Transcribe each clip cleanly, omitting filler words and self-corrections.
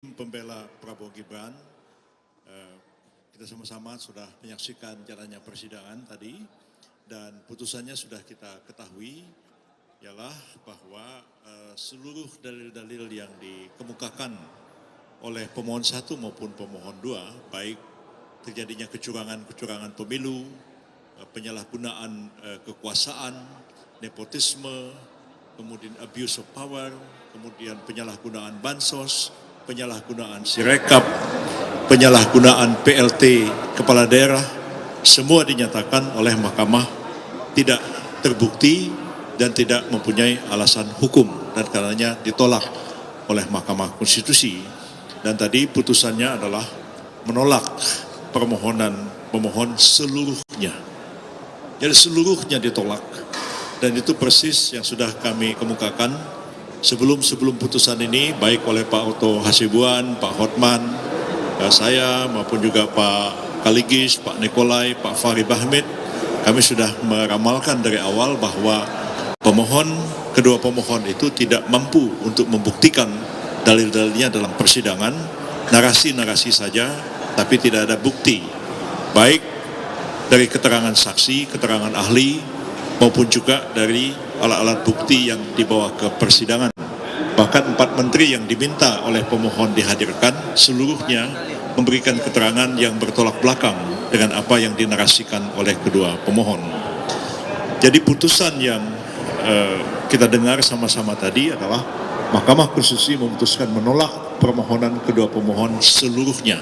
Pembela Prabowo Gibran, kita sama-sama sudah menyaksikan jalannya persidangan tadi dan putusannya sudah kita ketahui ialah bahwa seluruh dalil-dalil yang dikemukakan oleh pemohon 1 maupun pemohon 2, baik terjadinya kecurangan pemilu, penyalahgunaan kekuasaan, nepotisme, kemudian abuse of power, kemudian penyalahgunaan bansos, penyalahgunaan sirekap, penyalahgunaan PLT kepala daerah, semua dinyatakan oleh mahkamah tidak terbukti dan tidak mempunyai alasan hukum dan karenanya ditolak oleh Mahkamah Konstitusi. Dan tadi putusannya adalah menolak permohonan pemohon seluruhnya. Jadi seluruhnya ditolak dan itu persis yang sudah kami kemukakan sebelum putusan ini, baik oleh Pak Otto Hasibuan, Pak Hotman, saya maupun juga Pak Kaligis, Pak Nikolai, Pak Fahri Bahmid, kami sudah meramalkan dari awal bahwa kedua pemohon itu tidak mampu untuk membuktikan dalil-dalilnya dalam persidangan, narasi-narasi saja, tapi tidak ada bukti, baik dari keterangan saksi, keterangan ahli, maupun juga dari alat-alat bukti yang dibawa ke persidangan. Bahkan 4 menteri yang diminta oleh pemohon dihadirkan, seluruhnya memberikan keterangan yang bertolak belakang dengan apa yang dinarasikan oleh kedua pemohon. Jadi putusan yang kita dengar sama-sama tadi adalah Mahkamah Konstitusi memutuskan menolak permohonan kedua pemohon seluruhnya.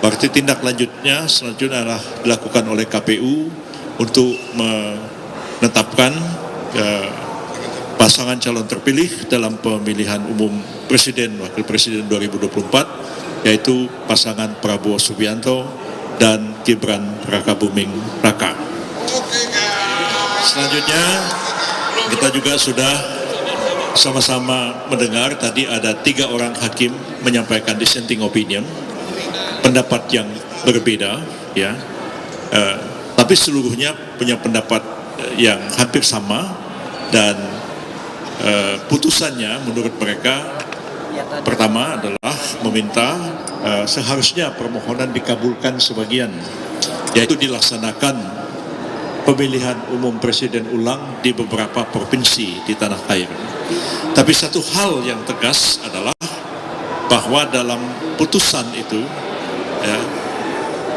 Berarti tindak lanjutnya selanjutnya adalah dilakukan oleh KPU untuk menetapkan pasangan calon terpilih dalam pemilihan umum Presiden Wakil Presiden 2024, yaitu pasangan Prabowo Subianto dan Gibran Rakabuming Raka. Selanjutnya kita juga sudah sama-sama mendengar tadi ada 3 orang hakim menyampaikan dissenting opinion, pendapat yang berbeda, ya, tapi seluruhnya punya pendapat yang hampir sama dan putusannya menurut mereka pertama adalah meminta seharusnya permohonan dikabulkan sebagian, yaitu dilaksanakan pemilihan umum presiden ulang di beberapa provinsi di tanah air. Tapi satu hal yang tegas adalah bahwa dalam putusan itu, ya,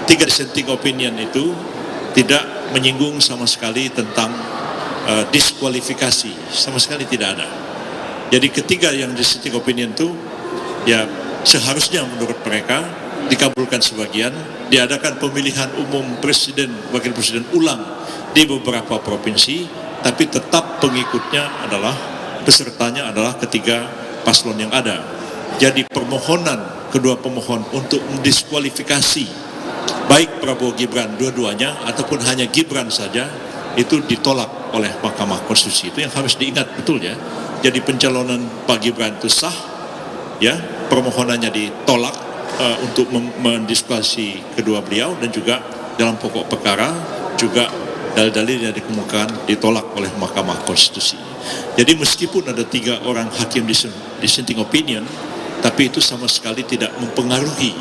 3 dissenting opinion itu tidak menyinggung sama sekali tentang diskualifikasi, sama sekali tidak ada. Jadi ketiga yang dissenting opinion itu, ya seharusnya menurut mereka dikabulkan sebagian, diadakan pemilihan umum presiden, wakil presiden ulang di beberapa provinsi, tapi tetap pengikutnya adalah, pesertanya adalah ketiga paslon yang ada. Jadi permohonan kedua pemohon untuk mendiskualifikasi baik Prabowo Gibran dua-duanya ataupun hanya Gibran saja itu ditolak oleh Mahkamah Konstitusi. Itu yang harus diingat betul, ya. Jadi pencalonan Pak Gibran itu sah, ya, permohonannya ditolak untuk mendiskualifikasi kedua beliau dan juga dalam pokok perkara juga dalil-dalil yang dikemukakan ditolak oleh Mahkamah Konstitusi. Jadi meskipun ada 3 orang hakim dissenting opinion, tapi itu sama sekali tidak mempengaruhi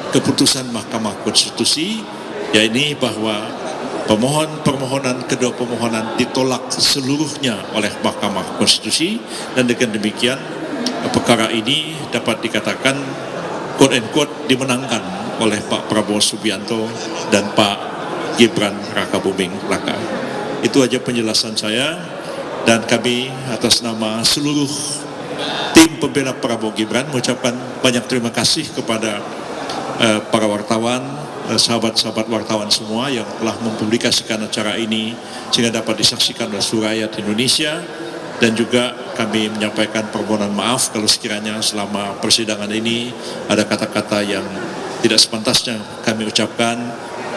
keputusan Mahkamah Konstitusi, yakni bahwa permohonan kedua pemohonan ditolak seluruhnya oleh Mahkamah Konstitusi dan dengan demikian perkara ini dapat dikatakan quote and quote dimenangkan oleh Pak Prabowo Subianto dan Pak Gibran Rakabuming Raka. Itu aja penjelasan saya dan kami atas nama seluruh tim pembela Prabowo Gibran mengucapkan banyak terima kasih kepada para wartawan, sahabat-sahabat wartawan semua yang telah mempublikasikan acara ini sehingga dapat disaksikan oleh seluruh rakyat Indonesia, dan juga kami menyampaikan permohonan maaf kalau sekiranya selama persidangan ini ada kata-kata yang tidak sepantasnya kami ucapkan,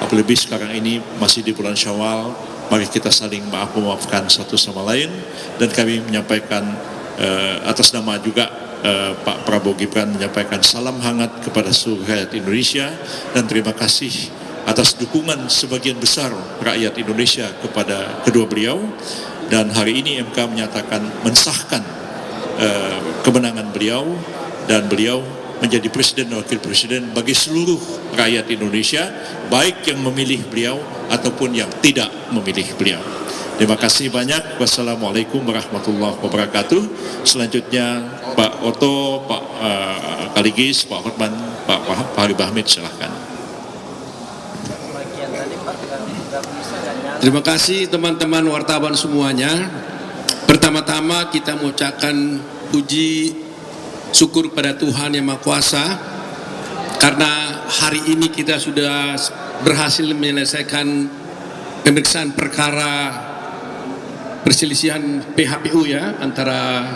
apalagi sekarang ini masih di bulan Syawal. Mari kita saling memaafkan satu sama lain, dan kami menyampaikan atas nama juga Pak Prabowo Gibran menyampaikan salam hangat kepada seluruh rakyat Indonesia dan terima kasih atas dukungan sebagian besar rakyat Indonesia kepada kedua beliau. Dan hari ini MK menyatakan mensahkan kemenangan beliau dan beliau menjadi presiden dan wakil presiden bagi seluruh rakyat Indonesia, baik yang memilih beliau ataupun yang tidak memilih beliau. Terima kasih banyak. Wassalamualaikum warahmatullahi wabarakatuh. Selanjutnya Pak Oto, Pak Kaligis, Pak Hotman, Pak Habib Hamid, silahkan. Terima kasih teman-teman wartawan semuanya. Pertama-tama kita mengucapkan puji syukur pada Tuhan Yang Maha Kuasa karena hari ini kita sudah berhasil menyelesaikan pemeriksaan perkara perselisihan PHPU ya antara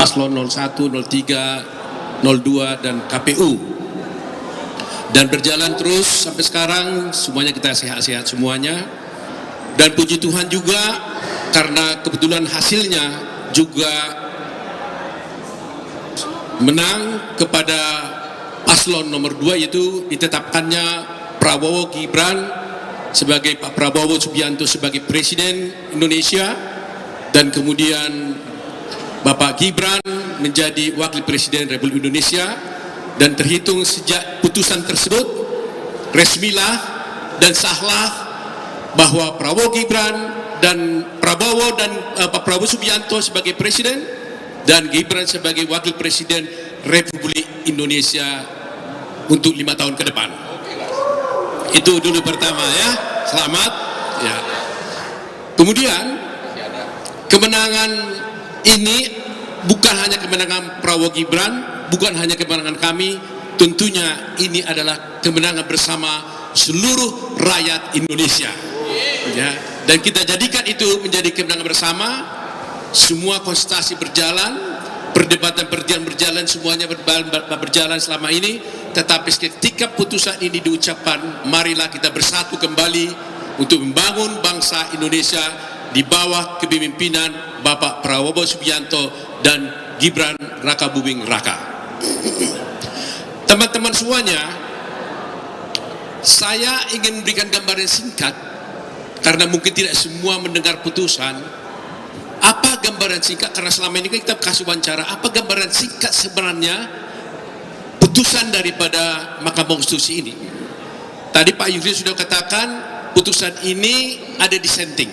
paslon 01, 03, 02 dan KPU, dan berjalan terus sampai sekarang. Semuanya kita sehat-sehat semuanya. Dan puji Tuhan juga karena kebetulan hasilnya juga menang kepada paslon nomor 2, yaitu ditetapkannya Prabowo Gibran sebagai Pak Prabowo Subianto sebagai Presiden Indonesia, dan kemudian Bapak Gibran menjadi Wakil Presiden Republik Indonesia. Dan terhitung sejak putusan tersebut resmilah dan sahlah bahwa Prabowo Gibran dan Pak Prabowo Subianto sebagai Presiden dan Gibran sebagai Wakil Presiden Republik Indonesia untuk 5 tahun ke depan. Itu dulu pertama ya, selamat ya. Kemudian kemenangan ini bukan hanya kemenangan Prabowo Gibran, bukan hanya kemenangan kami, tentunya ini adalah kemenangan bersama seluruh rakyat Indonesia. Ya, dan kita jadikan itu menjadi kemenangan bersama. Semua konsultasi berjalan, perdebatan berjalan, semuanya berjalan selama ini. Tetapi ketika putusan ini diucapkan, marilah kita bersatu kembali untuk membangun bangsa Indonesia di bawah kepemimpinan Bapak Prabowo Subianto dan Gibran Rakabuming Raka. Teman-teman semuanya, saya ingin memberikan gambaran singkat karena mungkin tidak semua mendengar putusan. Apa gambaran singkat? Karena selama ini kita kasih wawancara. Apa gambaran singkat sebenarnya putusan daripada Mahkamah Konstitusi ini? Tadi Pak Yusril sudah katakan putusan ini ada dissenting.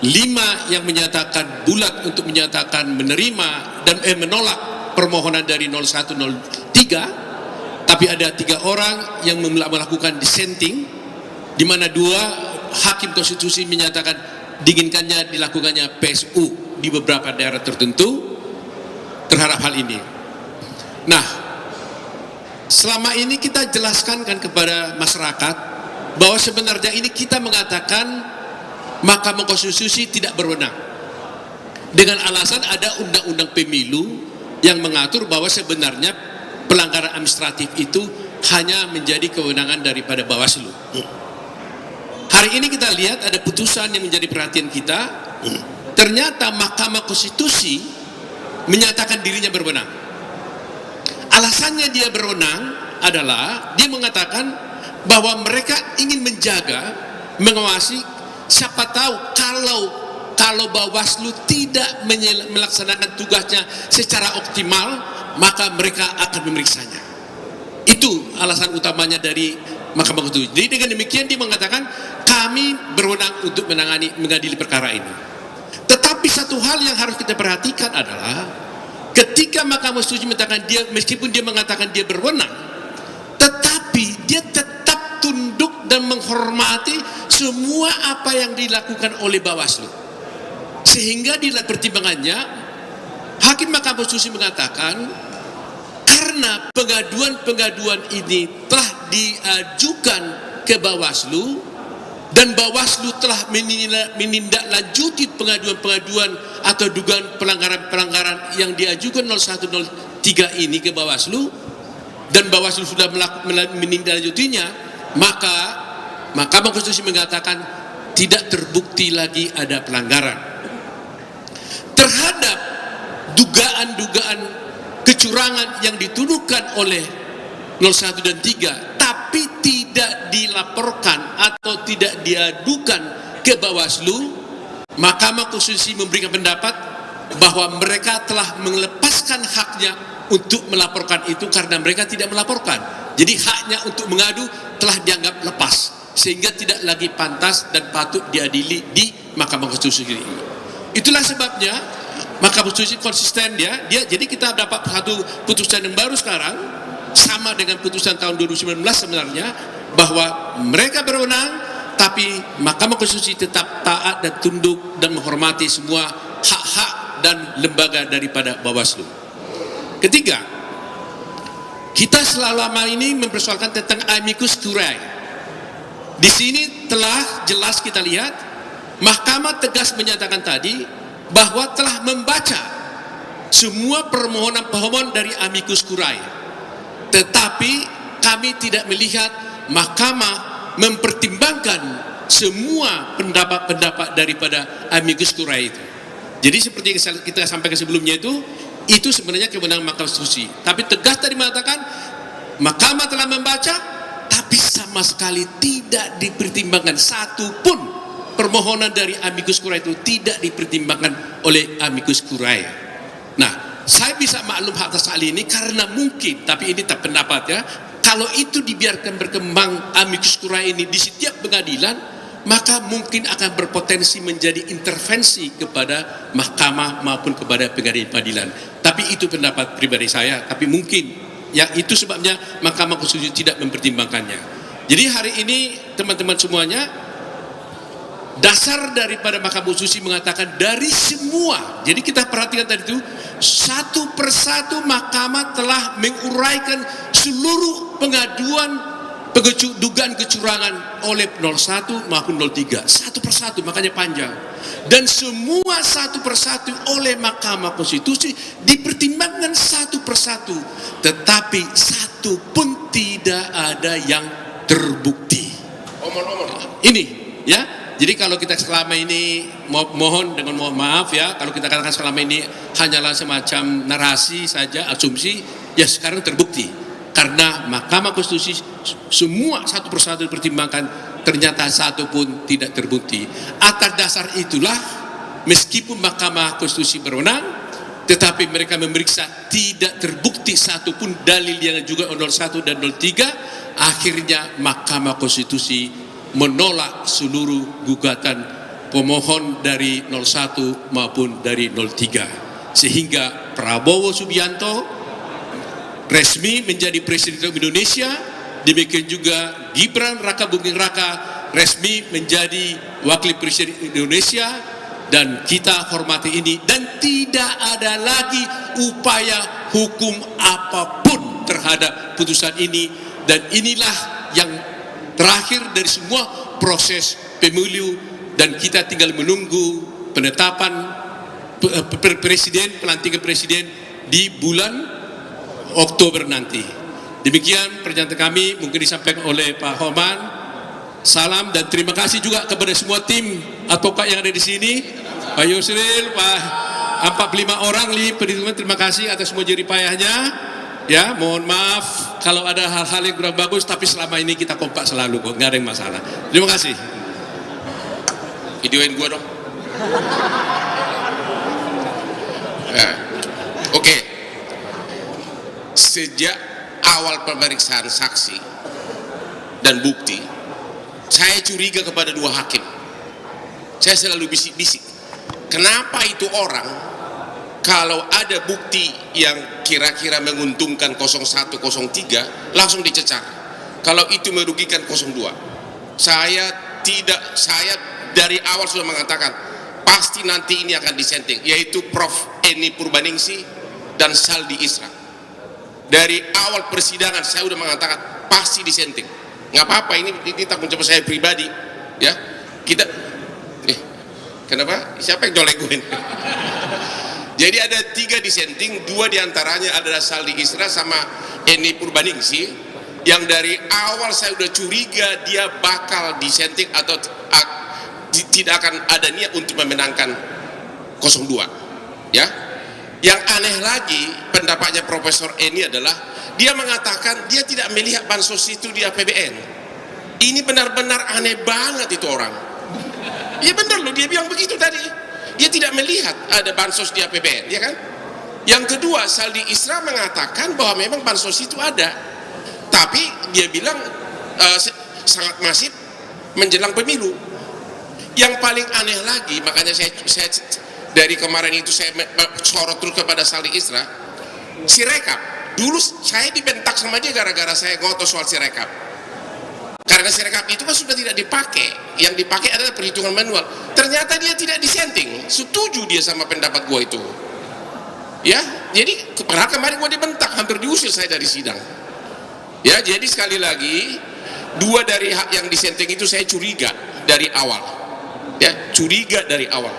5 yang menyatakan bulat untuk menyatakan menerima dan menolak permohonan dari 01, 03. Tapi ada 3 orang yang melakukan dissenting, di mana 2 hakim konstitusi menyatakan diinginkannya dilakukannya PSU di beberapa daerah tertentu terhadap hal ini. Nah, selama ini kita jelaskan kan kepada masyarakat bahwa sebenarnya ini kita mengatakan Mahkamah Konstitusi tidak berwenang dengan alasan ada undang-undang pemilu yang mengatur bahwa sebenarnya pelanggaran administratif itu hanya menjadi kewenangan daripada Bawaslu. Hari ini kita lihat ada putusan yang menjadi perhatian kita. Ternyata Mahkamah Konstitusi menyatakan dirinya berwenang. Alasannya dia berwenang adalah dia mengatakan bahwa mereka ingin menjaga, mengawasi. Siapa tahu kalau Bawaslu tidak melaksanakan tugasnya secara optimal, maka mereka akan memeriksanya. Itu alasan utamanya dari Mahkamah Konstitusi. Jadi dengan demikian dia mengatakan kami berwenang untuk mengadili perkara ini. Tetapi satu hal yang harus kita perhatikan adalah ketika Mahkamah Konstitusi mengatakan dia, meskipun dia mengatakan dia berwenang, tetapi dia tetap tunduk dan menghormati semua apa yang dilakukan oleh Bawaslu. Sehingga di pertimbangannya Hakim Mahkamah Konstitusi mengatakan karena pengaduan-pengaduan ini telah diajukan ke Bawaslu dan Bawaslu telah menindaklanjuti pengaduan-pengaduan atau dugaan pelanggaran-pelanggaran yang diajukan 0103 ini ke Bawaslu, dan Bawaslu sudah menindaklanjutinya, maka Mahkamah Konstitusi mengatakan tidak terbukti lagi ada pelanggaran terhadap dugaan-dugaan kecurangan yang dituduhkan oleh 01 dan 3, tapi tidak dilaporkan atau tidak diadukan ke Bawaslu. Mahkamah Konstitusi memberikan pendapat bahwa mereka telah melepaskan haknya untuk melaporkan itu karena mereka tidak melaporkan. Jadi haknya untuk mengadu telah dianggap lepas, sehingga tidak lagi pantas dan patut diadili di Mahkamah Konstitusi ini. Itulah sebabnya Mahkamah Konstitusi konsisten jadi kita dapat satu putusan yang baru sekarang sama dengan putusan tahun 2019 sebenarnya, bahwa mereka berwenang tapi Mahkamah Konstitusi tetap taat dan tunduk dan menghormati semua hak-hak dan lembaga daripada Bawaslu. Ketiga, kita selama ini mempersoalkan tentang amicus curiae. Di sini telah jelas kita lihat Mahkamah tegas menyatakan tadi bahwa telah membaca semua permohonan pemohon dari amicus curiae, tetapi kami tidak melihat Mahkamah mempertimbangkan semua pendapat-pendapat daripada amicus curiae itu. Jadi seperti yang kita sampaikan sebelumnya itu sebenarnya kewenangan Mahkamah Konstitusi. Tapi tegas tadi mengatakan Mahkamah telah membaca, tapi sama sekali tidak dipertimbangkan satu pun permohonan dari amicus curiae itu tidak dipertimbangkan oleh amicus curiae. Nah, saya bisa maklum atas hal ini karena mungkin, tapi ini tak pendapat ya, kalau itu dibiarkan berkembang amicus curiae ini di setiap pengadilan, maka mungkin akan berpotensi menjadi intervensi kepada mahkamah maupun kepada pengadilan. Tapi itu pendapat pribadi saya, tapi mungkin ya itu sebabnya Mahkamah Konstitusi tidak mempertimbangkannya. Jadi hari ini teman-teman semuanya, dasar daripada Mahkamah Konstitusi mengatakan dari semua, jadi kita perhatikan tadi itu, satu persatu Mahkamah telah menguraikan seluruh pengaduan dugaan kecurangan oleh 01 maupun 03, satu persatu, makanya panjang. Dan semua satu persatu oleh Mahkamah Konstitusi dipertimbangkan satu persatu, tetapi satu pun tidak ada yang terbukti. Ini ya. Jadi kalau kita selama ini mohon dengan mohon maaf ya, kalau kita katakan selama ini hanyalah semacam narasi saja, asumsi, ya sekarang terbukti. Karena Mahkamah Konstitusi semua satu persatu dipertimbangkan, ternyata satu pun tidak terbukti. Atas dasar itulah, meskipun Mahkamah Konstitusi berwenang, tetapi mereka memeriksa tidak terbukti satu pun dalil yang juga 01 dan 03, akhirnya Mahkamah Konstitusi menolak seluruh gugatan pemohon dari 01 maupun dari 03. Sehingga Prabowo Subianto resmi menjadi Presiden Indonesia, demikian juga Gibran Raka Buming Raka resmi menjadi Wakil Presiden Indonesia, dan kita hormati ini, dan tidak ada lagi upaya hukum apapun terhadap putusan ini. Dan inilah yang terakhir dari semua proses pemilu, dan kita tinggal menunggu penetapan presiden, pelantikan presiden di bulan Oktober nanti. Demikian pernyataan kami, mungkin disampaikan oleh Pak Homan. Salam dan terima kasih juga kepada semua tim advokat yang ada di sini, Pak Yusril, Pak 45 orang perhitungan, terima kasih atas semua jerih payahnya. Ya, mohon maaf kalau ada hal-hal yang kurang bagus, tapi selama ini kita kompak selalu kok, nggak ada yang masalah. Terima kasih. Videoin gua dong. Oke. Sejak awal pemeriksaan saksi dan bukti, saya curiga kepada dua hakim. Saya selalu bisik-bisik, kenapa itu orang kalau ada bukti yang kira-kira menguntungkan 01, 03 langsung dicecar, kalau itu merugikan 02. Saya dari awal sudah mengatakan pasti nanti ini akan disenting, yaitu Prof. Eni Purbaningsih dan Saldi Isra. Dari awal persidangan saya sudah mengatakan pasti disenting. Nggak apa-apa, ini tanggung jawab saya pribadi ya. Kita kenapa? Siapa yang nyolek-nyolek? Jadi ada 3 disenting, 2 diantaranya adalah Saldi Isra sama Eni Purbaningsih, yang dari awal saya sudah curiga dia bakal disenting atau tidak akan ada niat untuk memenangkan 02 ya. Yang aneh lagi pendapatnya Profesor Eni adalah dia mengatakan dia tidak melihat bansos itu di APBN. Ini benar-benar aneh banget itu orang. Iya benar loh, dia bilang begitu tadi. Dia tidak melihat ada bansos di APBN, ya kan? Yang kedua, Saldi Isra mengatakan bahwa memang bansos itu ada, tapi dia bilang sangat masif menjelang pemilu. Yang paling aneh lagi, makanya saya dari kemarin itu saya sorot terus kepada Saldi Isra, Sirekap. Dulu saya dibentak sama dia gara-gara saya ngotot soal Sirekap. Karena Sirekap itu kan sudah tidak dipakai, yang dipakai adalah perhitungan manual. Ternyata dia tidak disenting, setuju dia sama pendapat gua itu. Ya, jadi padahal kemarin gua dibentak, hampir diusir saya dari sidang. Ya, jadi sekali lagi, dua dari hak yang disenting itu saya curiga dari awal. Ya, curiga dari awal.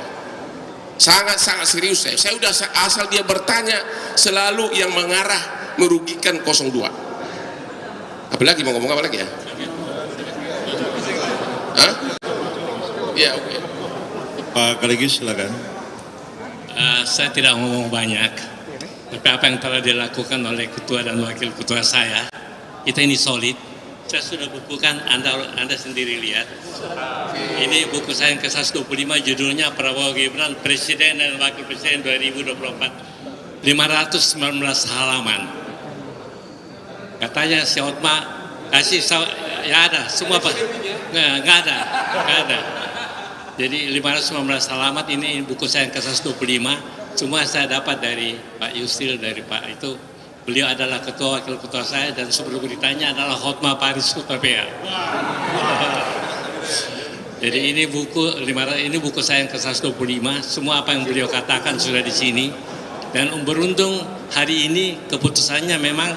Sangat-sangat serius saya. Saya udah asal dia bertanya selalu yang mengarah merugikan 02. Apalagi mau ngomong apa lagi ya? Hah? Ya, oke. Pak Kaligis, silakan. Saya tidak ngomong banyak, tapi apa yang telah dilakukan oleh ketua dan wakil ketua saya, kita ini solid. Saya sudah bukukan, Anda sendiri lihat. Ini buku saya yang ke-125, judulnya Prabowo Gibran Presiden dan Wakil Presiden 2024, 519 halaman. Katanya si Hotma kasih, ya ada, semua Pak. Nggak ada. Jadi 519 halaman ini buku saya yang ke-125, semua saya dapat dari Pak Yusril, dari Pak itu. Beliau adalah ketua wakil ketua saya dan sebelum ditanya adalah Hotma Paris Hutapea. Jadi ini buku saya yang ke-125, semua apa yang beliau katakan sudah di sini. Dan beruntung hari ini keputusannya memang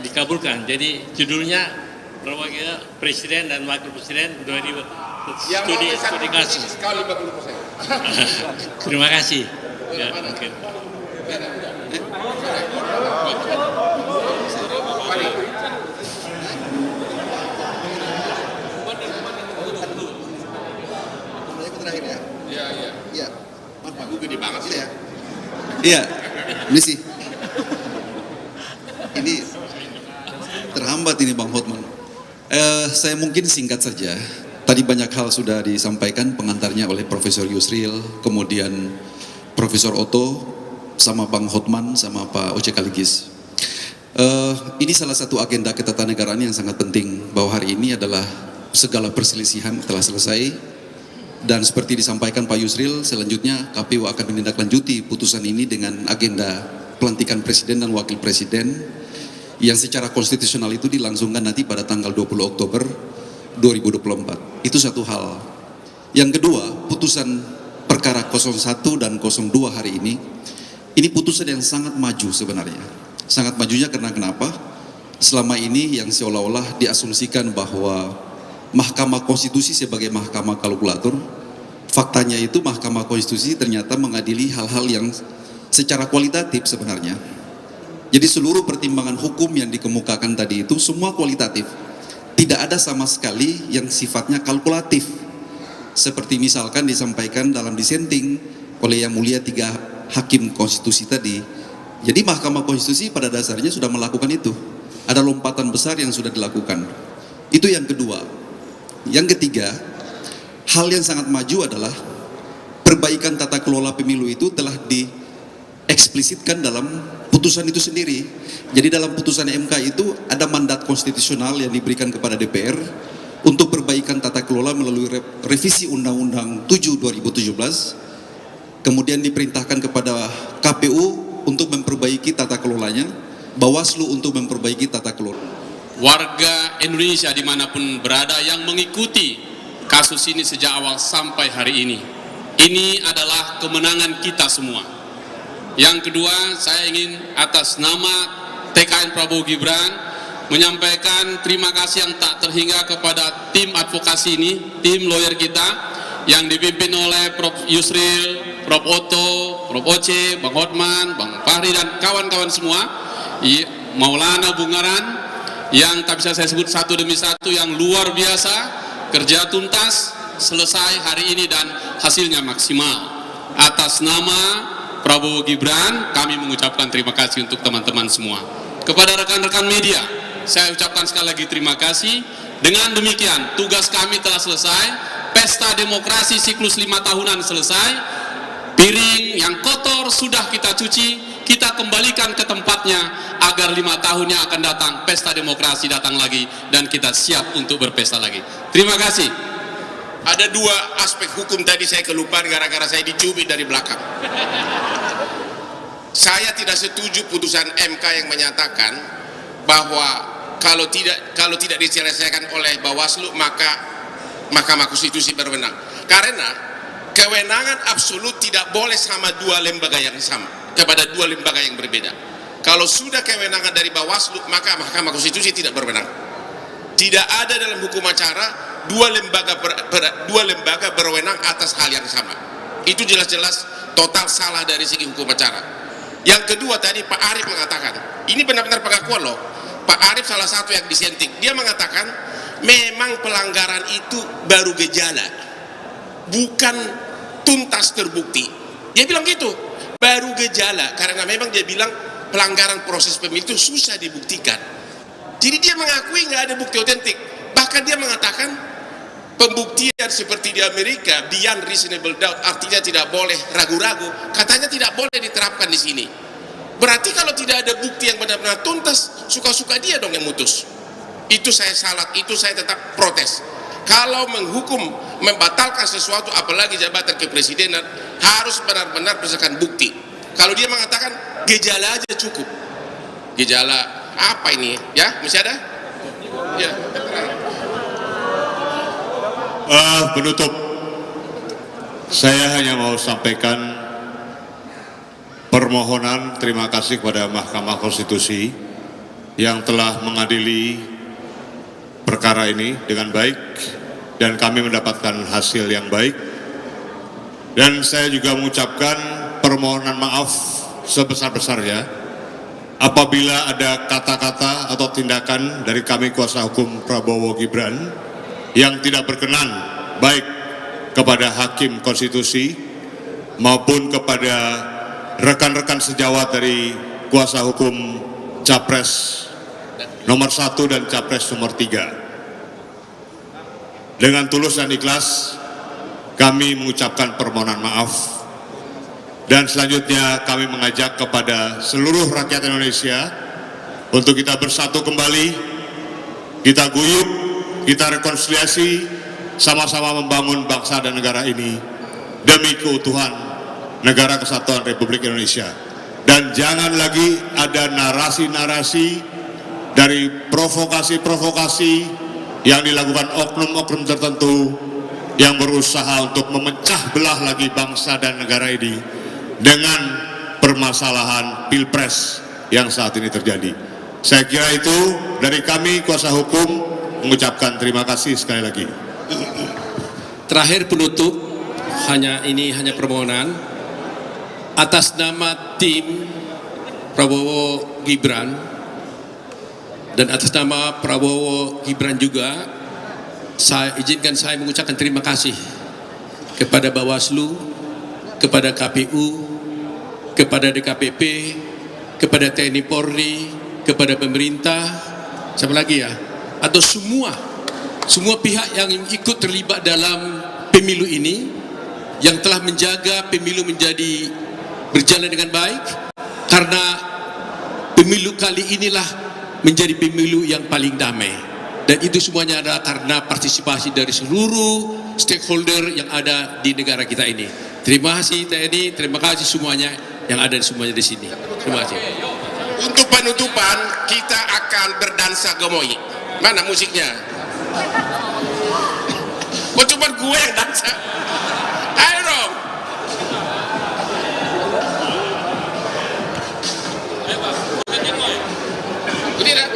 dikabulkan. Jadi judulnya Prabowo Presiden dan Wakil Presiden 2000 studi kasus. Terima kasih. Ya, mungkin. Iya, ini sih. Ini terhambat ini Bang Hotman. Saya mungkin singkat saja. Tadi banyak hal sudah disampaikan pengantarnya oleh Profesor Yusril, kemudian Profesor Otto, sama Bang Hotman, sama Pak Oce Kaligis. Ini salah satu agenda ketatanegaraan yang sangat penting, bahwa hari ini adalah segala perselisihan telah selesai. Dan seperti disampaikan Pak Yusril, selanjutnya KPU akan menindaklanjuti putusan ini dengan agenda pelantikan Presiden dan Wakil Presiden yang secara konstitusional itu dilangsungkan nanti pada tanggal 20 Oktober 2024. Itu satu hal. Yang kedua, putusan perkara 01 dan 02 hari ini putusan yang sangat maju sebenarnya. Sangat majunya karena kenapa? Selama ini yang seolah-olah diasumsikan bahwa Mahkamah Konstitusi sebagai mahkamah kalkulator, faktanya itu Mahkamah Konstitusi ternyata mengadili hal-hal yang secara kualitatif sebenarnya. Jadi seluruh pertimbangan hukum yang dikemukakan tadi itu semua kualitatif. Tidak ada sama sekali yang sifatnya kalkulatif. Seperti misalkan disampaikan dalam dissenting oleh Yang Mulia 3 Hakim Konstitusi tadi. Jadi Mahkamah Konstitusi pada dasarnya sudah melakukan itu. Ada lompatan besar yang sudah dilakukan. Itu yang kedua. Yang ketiga, hal yang sangat maju adalah perbaikan tata kelola pemilu itu telah dieksplisitkan dalam putusan itu sendiri. Jadi dalam putusan MK itu ada mandat konstitusional yang diberikan kepada DPR untuk perbaikan tata kelola melalui revisi Undang-Undang 7 2017. Kemudian diperintahkan kepada KPU untuk memperbaiki tata kelolanya, Bawaslu untuk memperbaiki tata kelola. Warga Indonesia dimanapun berada yang mengikuti kasus ini sejak awal sampai hari ini adalah kemenangan kita semua. Yang kedua, saya ingin atas nama TKN Prabowo Gibran menyampaikan terima kasih yang tak terhingga kepada tim advokasi ini, tim lawyer kita yang dipimpin oleh Prof. Yusril, Prof. Otto, Prof. Oce, Bang Hotman, Bang Fahri dan kawan-kawan semua, Maulana Bungaran, yang tak bisa saya sebut satu demi satu, yang luar biasa, kerja tuntas, selesai hari ini dan hasilnya maksimal. Atas nama Prabowo Gibran, kami mengucapkan terima kasih untuk teman-teman semua. Kepada rekan-rekan media, saya ucapkan sekali lagi terima kasih. Dengan demikian, tugas kami telah selesai, pesta demokrasi siklus 5 tahunan selesai, Piring yang kotor sudah kita cuci, kita kembalikan ke tempatnya agar 5 tahun yang akan datang pesta demokrasi datang lagi dan kita siap untuk berpesta lagi. Terima kasih. Ada 2 aspek hukum tadi saya kelupaan gara-gara saya dicubit dari belakang. Saya tidak setuju putusan MK yang menyatakan bahwa kalau tidak diselesaikan oleh Bawaslu maka Mahkamah Konstitusi berwenang. Karena kewenangan absolut tidak boleh sama 2 lembaga yang sama, kepada 2 lembaga yang berbeda. Kalau sudah kewenangan dari Bawaslu, maka Mahkamah Konstitusi tidak berwenang. Tidak ada dalam hukum acara 2 lembaga berwenang atas hal yang sama. Itu jelas-jelas total salah dari segi hukum acara. Yang kedua tadi Pak Arief mengatakan, ini benar-benar pengakuan loh. Pak Arief salah satu yang disenting. Dia mengatakan memang pelanggaran itu baru gejala, bukan tuntas terbukti. Dia bilang gitu, baru gejala, karena memang dia bilang pelanggaran proses pemilu itu susah dibuktikan. Jadi dia mengakui nggak ada bukti otentik. Bahkan dia mengatakan pembuktian seperti di Amerika beyond reasonable doubt, artinya tidak boleh ragu-ragu, katanya tidak boleh diterapkan di sini. Berarti kalau tidak ada bukti yang benar-benar tuntas, suka-suka dia dong yang mutus. Itu saya salah, itu saya tetap protes. Kalau menghukum, membatalkan sesuatu, apalagi jabatan kepresidenan, harus benar-benar berdasarkan bukti. Kalau dia mengatakan gejala aja cukup. Gejala apa ini? Ya, masih ada? Ya. Penutup, saya hanya mau sampaikan permohonan terima kasih kepada Mahkamah Konstitusi yang telah mengadili perkara ini dengan baik dan kami mendapatkan hasil yang baik. Dan saya juga mengucapkan permohonan maaf sebesar-besarnya apabila ada kata-kata atau tindakan dari kami kuasa hukum Prabowo Gibran yang tidak berkenan baik kepada Hakim Konstitusi maupun kepada rekan-rekan sejawat dari kuasa hukum Capres nomor 1 dan Capres nomor 3. Dengan tulus dan ikhlas kami mengucapkan permohonan maaf, dan selanjutnya kami mengajak kepada seluruh rakyat Indonesia untuk kita bersatu kembali, kita guyup, kita rekonsiliasi, sama-sama membangun bangsa dan negara ini demi keutuhan Negara Kesatuan Republik Indonesia. Dan jangan lagi ada narasi-narasi dari provokasi-provokasi yang dilakukan oknum-oknum tertentu yang berusaha untuk memecah belah lagi bangsa dan negara ini dengan permasalahan Pilpres yang saat ini terjadi. Saya kira itu dari kami kuasa hukum mengucapkan terima kasih sekali lagi. Terakhir penutup, hanya permohonan atas nama tim Prabowo Gibran dan atas nama Prabowo Gibran juga, saya izinkan saya mengucapkan terima kasih kepada Bawaslu, kepada KPU, kepada DKPP, kepada TNI Polri, kepada pemerintah, siapa lagi ya, atau semua pihak yang ikut terlibat dalam pemilu ini, yang telah menjaga pemilu menjadi berjalan dengan baik, karena pemilu kali inilah menjadi pemilu yang paling damai, dan itu semuanya adalah karena partisipasi dari seluruh stakeholder yang ada di negara kita ini. Terima kasih TNI, terima kasih semuanya yang ada semuanya di sini. Terima kasih. Untuk penutupan kita akan berdansa gemoy. Mana musiknya? Kok cuma gue yang dansa? Ayo dong. Ini dah.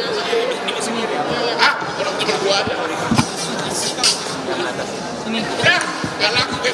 Orang cuma gue aja. Ya, gak laku gue.